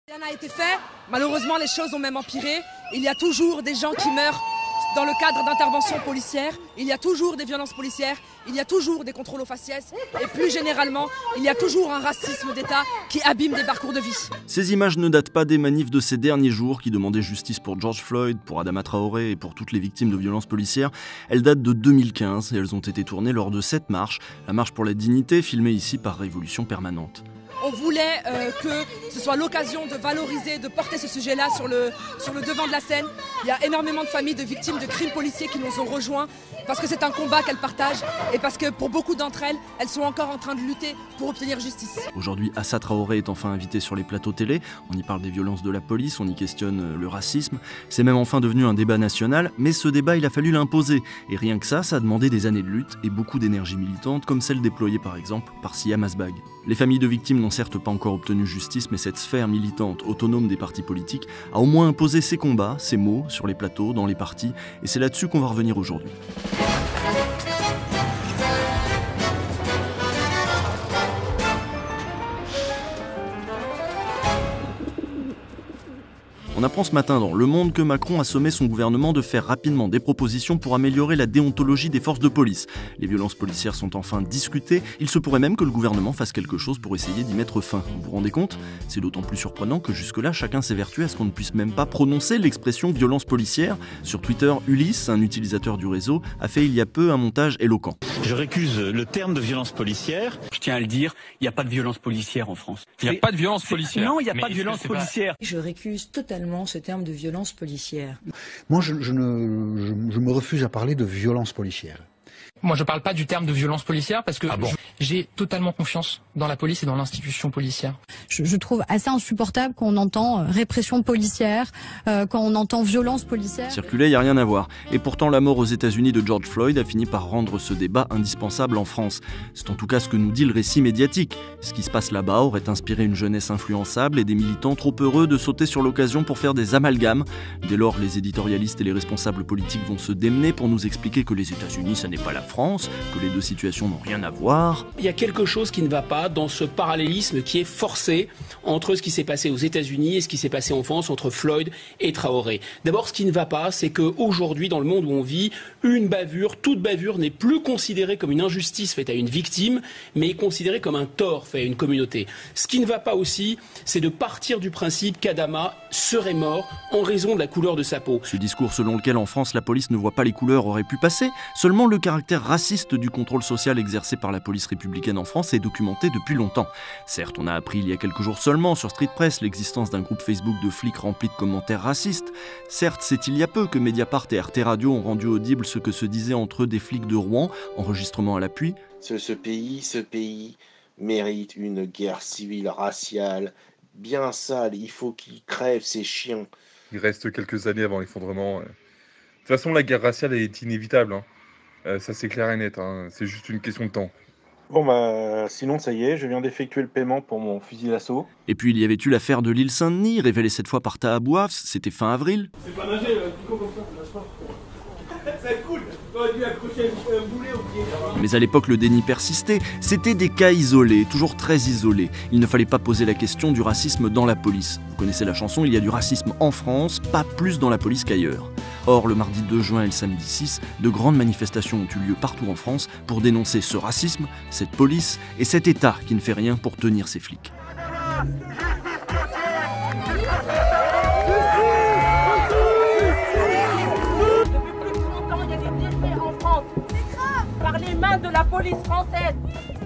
Rien n'a été fait. Malheureusement, les choses ont même empiré. Il y a toujours des gens qui meurent dans le cadre d'interventions policières. Il y a toujours des violences policières. Il y a toujours des contrôles aux faciès. Et plus généralement, il y a toujours un racisme d'État qui abîme des parcours de vie. Ces images ne datent pas des manifs de ces derniers jours qui demandaient justice pour George Floyd, pour Adama Traoré et pour toutes les victimes de violences policières. Elles datent de 2015 et elles ont été tournées lors de cette marche, la marche pour la dignité, filmée ici par Révolution Permanente. On voulait que ce soit l'occasion de valoriser, de porter ce sujet-là sur le devant de la scène. Il y a énormément de familles de victimes de crimes policiers qui nous ont rejoints parce que c'est un combat qu'elles partagent et parce que pour beaucoup d'entre elles, elles sont encore en train de lutter pour obtenir justice. Aujourd'hui, Assa Traoré est enfin invité sur les plateaux télé. On y parle des violences de la police, on y questionne le racisme. C'est même enfin devenu un débat national, mais ce débat, il a fallu l'imposer. Et rien que ça a demandé des années de lutte et beaucoup d'énergie militante, comme celle déployée par exemple par Siam Asbag. Les familles de victimes n'ont certes pas encore obtenu justice, mais cette sphère militante autonome des partis politiques a au moins imposé ses combats, ses mots, sur les plateaux, dans les partis, et c'est là-dessus qu'on va revenir aujourd'hui. On apprend ce matin dans Le Monde que Macron a sommé son gouvernement de faire rapidement des propositions pour améliorer la déontologie des forces de police. Les violences policières sont enfin discutées. Il se pourrait même que le gouvernement fasse quelque chose pour essayer d'y mettre fin. Vous vous rendez compte ? C'est d'autant plus surprenant que jusque-là, chacun s'évertue à ce qu'on ne puisse même pas prononcer l'expression violence policière. Sur Twitter, Ulysse, un utilisateur du réseau, a fait il y a peu un montage éloquent. Je récuse le terme de violence policière. Je tiens à le dire, il n'y a pas de violence policière en France. Il n'y a pas de violence policière. Non, il n'y a pas de violence policière. Je récuse totalement ce terme de violence policière. Moi, je me refuse à parler de violence policière. Moi, je ne parle pas du terme de violence policière parce que j'ai totalement confiance dans la police et dans l'institution policière. Je trouve assez insupportable quand on entend répression policière, quand on entend violence policière. Circuler, il n'y a rien à voir. Et pourtant, la mort aux États-Unis de George Floyd a fini par rendre ce débat indispensable en France. C'est en tout cas ce que nous dit le récit médiatique. Ce qui se passe là-bas aurait inspiré une jeunesse influençable et des militants trop heureux de sauter sur l'occasion pour faire des amalgames. Dès lors, les éditorialistes et les responsables politiques vont se démener pour nous expliquer que les États-Unis, ça n'est pas la France, que les deux situations n'ont rien à voir. Il y a quelque chose qui ne va pas dans ce parallélisme qui est forcé entre ce qui s'est passé aux États-Unis et ce qui s'est passé en France entre Floyd et Traoré. D'abord, ce qui ne va pas, c'est qu'aujourd'hui, dans le monde où on vit, toute bavure n'est plus considérée comme une injustice faite à une victime, mais est considérée comme un tort fait à une communauté. Ce qui ne va pas aussi, c'est de partir du principe qu'Adama serait mort en raison de la couleur de sa peau. Ce discours selon lequel en France la police ne voit pas les couleurs aurait pu passer. Seulement le caractère raciste du contrôle social exercé par la police républicaine en France est documenté depuis longtemps. Certes, on a appris il y a quelques jours seulement sur Street Press l'existence d'un groupe Facebook de flics rempli de commentaires racistes. Certes, c'est il y a peu que Mediapart et Arte Radio ont rendu audible ce que se disait entre eux des flics de Rouen, enregistrement à l'appui. Ce pays mérite une guerre civile raciale bien sale, il faut qu'il crève ces chiens. Il reste quelques années avant l'effondrement. De toute façon, la guerre raciale est inévitable. Ça, c'est clair et net. C'est juste une question de temps. Bon sinon ça y est, je viens d'effectuer le paiement pour mon fusil d'assaut. Et puis il y avait eu l'affaire de l'île Saint-Denis, révélée cette fois par Taha Bouafs, c'était fin avril. C'est pas nager, comme ça, lâche pas. Ça va être cool, t'aurais dû accrocher un boulet au pied. Mais à l'époque le déni persistait, c'était des cas isolés, toujours très isolés. Il ne fallait pas poser la question du racisme dans la police. Vous connaissez la chanson, il y a du racisme en France, pas plus dans la police qu'ailleurs. Or, le mardi 2 juin et le samedi 6, de grandes manifestations ont eu lieu partout en France pour dénoncer ce racisme, cette police et cet État qui ne fait rien pour tenir ses flics. Par les mains de la police française.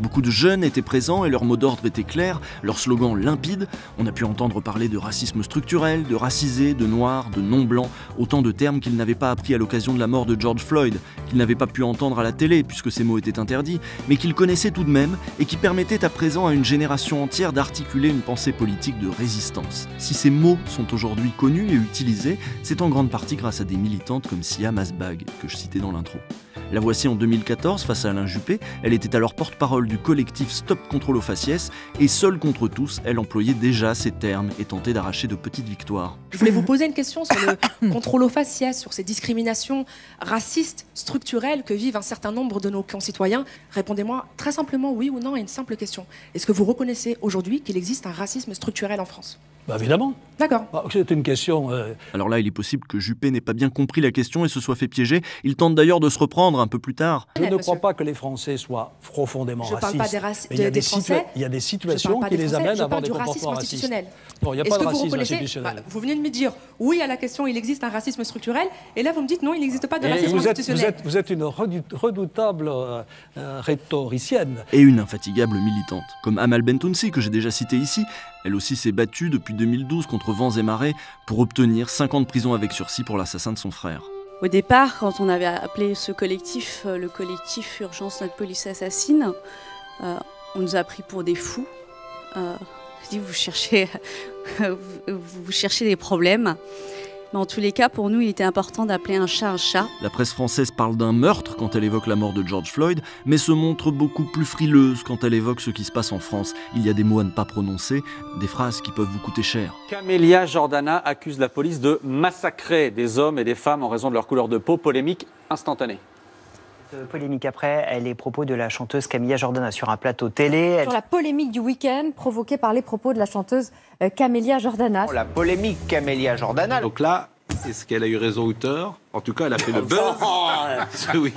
Beaucoup de jeunes étaient présents et leur mot d'ordre était clair, leur slogan limpide. On a pu entendre parler de racisme structurel, de racisé, de noir, de non-blanc, autant de termes qu'ils n'avaient pas appris à l'occasion de la mort de George Floyd, qu'ils n'avaient pas pu entendre à la télé puisque ces mots étaient interdits, mais qu'ils connaissaient tout de même et qui permettaient à présent à une génération entière d'articuler une pensée politique de résistance. Si ces mots sont aujourd'hui connus et utilisés, c'est en grande partie grâce à des militantes comme Siam Asbag, que je citais dans l'intro. La voici en 2014 face à Alain Juppé. Elle était alors porte-parole du collectif Stop Contrôle aux faciès et seule contre tous, elle employait déjà ces termes et tentait d'arracher de petites victoires. Je voulais vous poser une question sur le contrôle aux faciès, sur ces discriminations racistes, structurelles que vivent un certain nombre de nos concitoyens. Répondez-moi très simplement oui ou non à une simple question. Est-ce que vous reconnaissez aujourd'hui qu'il existe un racisme structurel en France ? Évidemment. D'accord. C'est une question... Alors là, il est possible que Juppé n'ait pas bien compris la question et se soit fait piéger. Il tente d'ailleurs de se reprendre un peu plus tard. Je ne crois pas que les Français soient profondément racistes. Je ne parle pas des Français. Il y a des situations qui les amènent à avoir des comportements racistes. Non, il n'y a pas de racisme institutionnel. Vous venez de me dire, oui à la question, il existe un racisme structurel, et là vous me dites, non, il n'existe pas de racisme institutionnel. Vous êtes une redoutable rhétoricienne. Et une infatigable militante, comme Amal Bentounsi, que j'ai déjà citée ici. Elle aussi s'est battue depuis 2012 contre vents et marées pour obtenir 5 ans de prison avec sursis pour l'assassin de son frère. Au départ, quand on avait appelé ce collectif, le collectif Urgence Notre Police Assassine, on nous a pris pour des fous. Dit, vous cherchez des problèmes. Mais en tous les cas, pour nous, il était important d'appeler un chat un chat. La presse française parle d'un meurtre quand elle évoque la mort de George Floyd, mais se montre beaucoup plus frileuse quand elle évoque ce qui se passe en France. Il y a des mots à ne pas prononcer, des phrases qui peuvent vous coûter cher. Camélia Jordana accuse la police de massacrer des hommes et des femmes en raison de leur couleur de peau. Polémique instantanée. Polémique après, les propos de la chanteuse Camélia Jordana sur un plateau télé. Sur la polémique du week-end provoquée par les propos de la chanteuse Camélia Jordana. La polémique Camélia Jordana. Donc là, est-ce qu'elle a eu raison ou tort? En tout cas, elle a fait le beurre. Oui.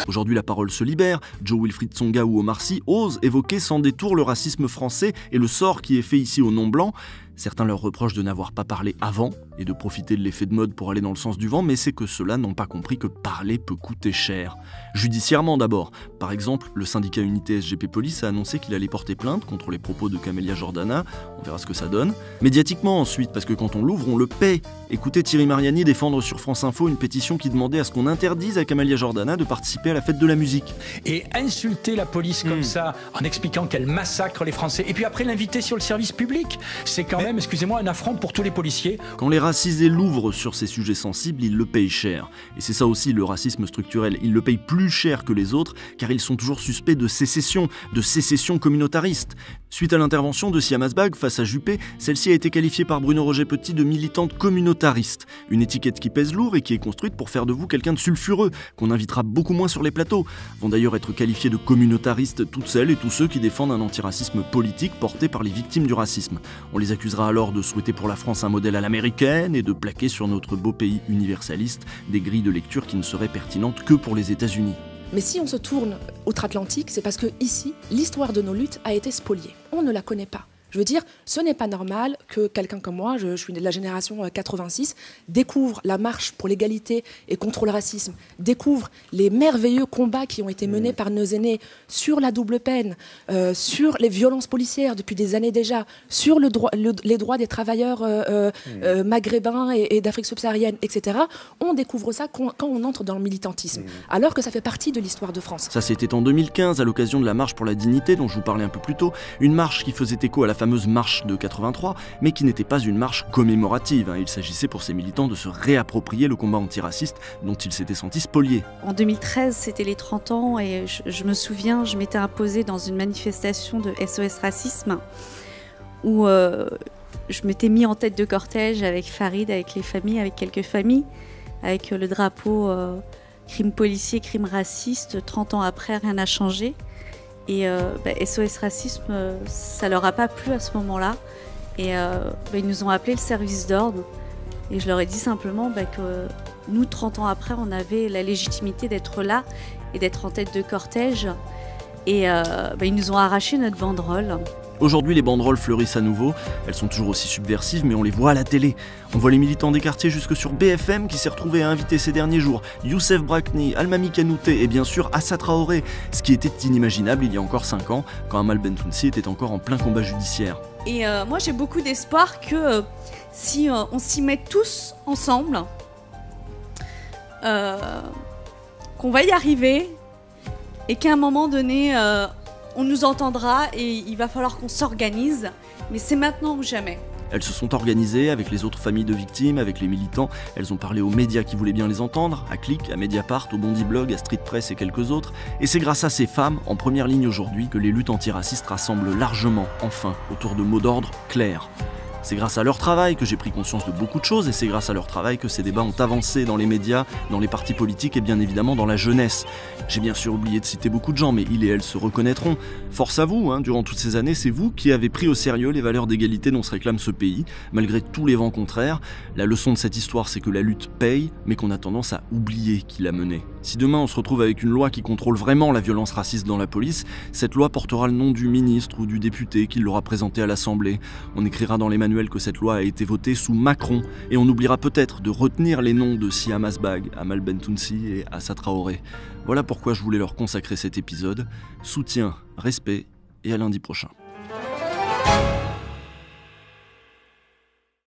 Aujourd'hui, la parole se libère. Joe Wilfried Tsonga ou Omar Sy osent évoquer sans détour le racisme français et le sort qui est fait ici aux non-blancs. Certains leur reprochent de n'avoir pas parlé avant et de profiter de l'effet de mode pour aller dans le sens du vent, mais c'est que ceux-là n'ont pas compris que parler peut coûter cher. Judiciairement d'abord. Par exemple, le syndicat Unité SGP Police a annoncé qu'il allait porter plainte contre les propos de Camélia Jordana. On verra ce que ça donne. Médiatiquement ensuite, parce que quand on l'ouvre, on le paie. Écoutez Thierry Mariani défendre sur France Info une pétition qui demandait à ce qu'on interdise à Camélia Jordana de participer à la fête de la musique. Et insulter la police comme ça, en expliquant qu'elle massacre les Français, et puis après l'inviter sur le service public, c'est quand même, excusez-moi, un affront pour tous les policiers. Quand les racisés l'ouvrent sur ces sujets sensibles, ils le payent cher. Et c'est ça aussi le racisme structurel. Ils le payent plus cher que les autres, car ils sont toujours suspects de sécession communautariste. Suite à l'intervention de Siam Asbag face à Juppé, celle-ci a été qualifiée par Bruno Roger Petit de militante communautariste. Une étiquette qui pèse lourd et qui est construite pour faire de vous quelqu'un de sulfureux, qu'on invitera beaucoup moins sur les plateaux. Vont d'ailleurs être qualifiés de communautaristes toutes celles et tous ceux qui défendent un antiracisme politique porté par les victimes du racisme. On les accusera alors de souhaiter pour la France un modèle à l'américaine et de plaquer sur notre beau pays universaliste des grilles de lecture qui ne seraient pertinentes que pour les États-Unis. Mais si on se tourne outre-Atlantique, c'est parce que ici, l'histoire de nos luttes a été spoliée. On ne la connaît pas. Je veux dire, ce n'est pas normal que quelqu'un comme moi, je suis de la génération 86, découvre la marche pour l'égalité et contre le racisme, découvre les merveilleux combats qui ont été menés par nos aînés sur la double peine, sur les violences policières depuis des années déjà, sur les droits des travailleurs maghrébins et d'Afrique subsaharienne, etc. On découvre ça quand on entre dans le militantisme, alors que ça fait partie de l'histoire de France. Ça, c'était en 2015, à l'occasion de la marche pour la dignité dont je vous parlais un peu plus tôt, une marche qui faisait écho à la fameuse marche de 83, mais qui n'était pas une marche commémorative. Il s'agissait pour ces militants de se réapproprier le combat antiraciste dont ils s'étaient sentis spoliés. En 2013, c'était les 30 ans et je me souviens, je m'étais imposée dans une manifestation de SOS Racisme où je m'étais mis en tête de cortège avec Farid, avec les familles, avec quelques familles, avec le drapeau crime policier, crime raciste. 30 ans après, rien n'a changé. Et SOS Racisme, ça leur a pas plu à ce moment-là. Et ils nous ont appelé le service d'ordre. Et je leur ai dit simplement que nous, 30 ans après, on avait la légitimité d'être là et d'être en tête de cortège. Et ils nous ont arraché notre banderole. Aujourd'hui, les banderoles fleurissent à nouveau. Elles sont toujours aussi subversives, mais on les voit à la télé. On voit les militants des quartiers jusque sur BFM qui s'est retrouvé à inviter ces derniers jours Youssef Brakni, Almami Kanouté et bien sûr Assa Traoré, ce qui était inimaginable il y a encore 5 ans, quand Amal Bentounsi était encore en plein combat judiciaire. Et moi, j'ai beaucoup d'espoir que si on s'y met tous ensemble, qu'on va y arriver et qu'à un moment donné, on nous entendra et il va falloir qu'on s'organise, mais c'est maintenant ou jamais. Elles se sont organisées avec les autres familles de victimes, avec les militants. Elles ont parlé aux médias qui voulaient bien les entendre, à Click, à Mediapart, au Bondi Blog, à Street Press et quelques autres. Et c'est grâce à ces femmes, en première ligne aujourd'hui, que les luttes antiracistes rassemblent largement, enfin, autour de mots d'ordre clairs. C'est grâce à leur travail que j'ai pris conscience de beaucoup de choses, et c'est grâce à leur travail que ces débats ont avancé dans les médias, dans les partis politiques et bien évidemment dans la jeunesse. J'ai bien sûr oublié de citer beaucoup de gens, mais ils et elles se reconnaîtront. Force à vous, durant toutes ces années, c'est vous qui avez pris au sérieux les valeurs d'égalité dont se réclame ce pays, malgré tous les vents contraires. La leçon de cette histoire, c'est que la lutte paye, mais qu'on a tendance à oublier qui l'a menée. Si demain on se retrouve avec une loi qui contrôle vraiment la violence raciste dans la police, cette loi portera le nom du ministre ou du député qui l'aura présenté à l'Assemblée. On écrira dans les manuels que cette loi a été votée sous Macron, et on oubliera peut-être de retenir les noms de Siam Asbag, Amal Bentounsi et Assa Traoré. Voilà pourquoi je voulais leur consacrer cet épisode. Soutien, respect et à lundi prochain.